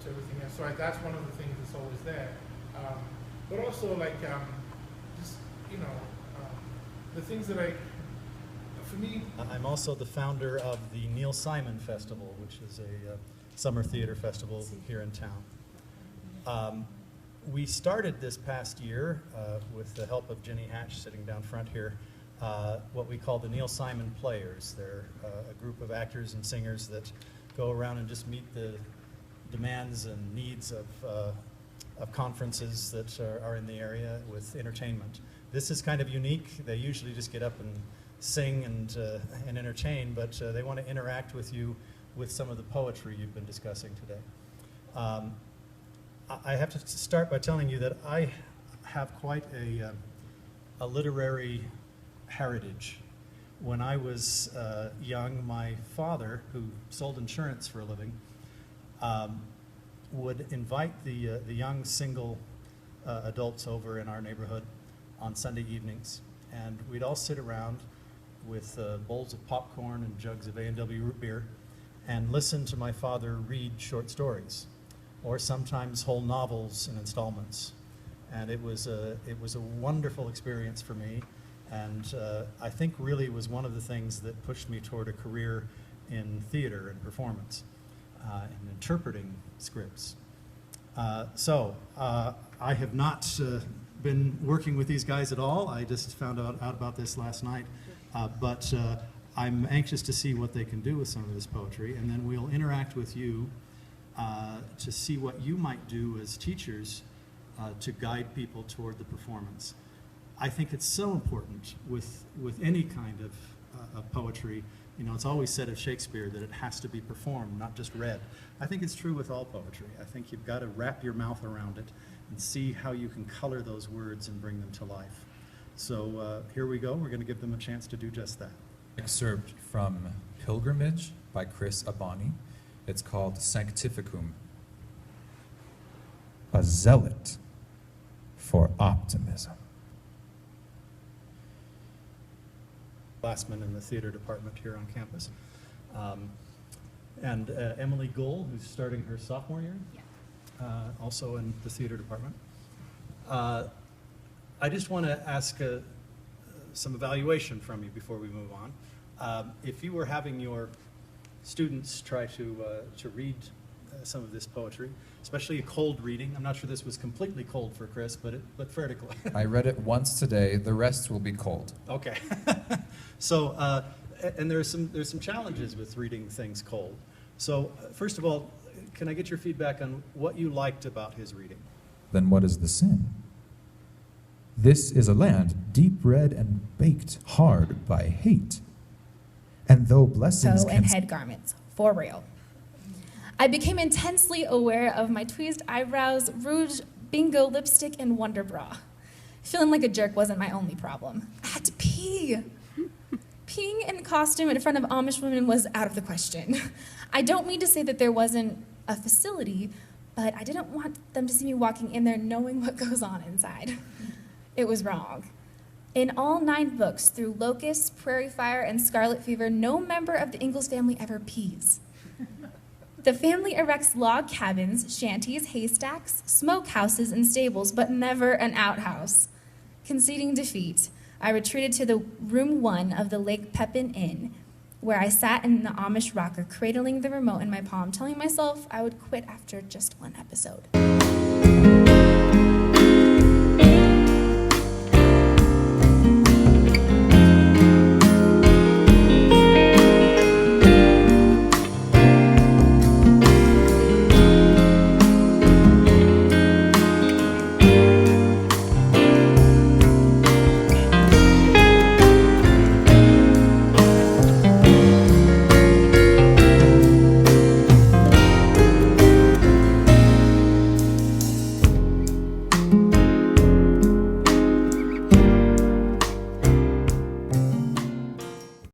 everything else. So that's one of the things that's always there. But also just, the things that for me. I'm also the founder of the Neil Simon Festival, which is a summer theater festival here in town. We started this past year, with the help of Jenny Hatch sitting down front here, what we call the Neil Simon Players. They're a group of actors and singers that go around and just meet the demands and needs of conferences that are in the area with entertainment. This is kind of unique. They usually just get up and sing and entertain, but they want to interact with you with some of the poetry you've been discussing today. I have to start by telling you that I have quite a literary heritage. When I was young, my father, who sold insurance for a living, would invite the young single adults over in our neighborhood on Sunday evenings, and we'd all sit around with bowls of popcorn and jugs of A&W root beer and listen to my father read short stories, or sometimes whole novels in installments. And it was a wonderful experience for me, and I think really was one of the things that pushed me toward a career in theater and performance, and interpreting scripts. So I have not been working with these guys at all. I just found out about this last night, but I'm anxious to see what they can do with some of this poetry, and then we'll interact with you to see what you might do as teachers to guide people toward the performance. I think it's so important with any kind of poetry. You know, it's always said of Shakespeare that it has to be performed, not just read. I think it's true with all poetry. I think you've got to wrap your mouth around it and see how you can color those words and bring them to life. So here we go. We're going to give them a chance to do just that. Excerpt from Pilgrimage by Chris Abani. It's called Sanctificum. A zealot for optimism. Glassman in the theater department here on campus. And Emily Gohl, who's starting her sophomore year, also in the theater department. I just want to ask some evaluation from you before we move on. If you were having your students try to read some of this poetry, especially a cold reading. I'm not sure this was completely cold for Chris, but fair to close. I read it once today. The rest will be cold. Okay. So, and there's some challenges with reading things cold. So, first of all, can I get your feedback on what you liked about his reading? Then what is the sin? This is a land deep red and baked hard by hate. And though blessings and head garments, for real. I became intensely aware of my tweezed eyebrows, rouge, bingo lipstick, and wonder bra. Feeling like a jerk wasn't my only problem. I had to pee. Peeing in costume in front of Amish women was out of the question. I don't mean to say that there wasn't a facility, but I didn't want them to see me walking in there knowing what goes on inside. It was wrong. In all 9 books, through Locusts, Prairie Fire, and Scarlet Fever, no member of the Ingalls family ever pees. The family erects log cabins, shanties, haystacks, smokehouses, and stables, but never an outhouse. Conceding defeat, I retreated to the room 1 of the Lake Pepin Inn, where I sat in the Amish rocker, cradling the remote in my palm, telling myself I would quit after just 1 episode.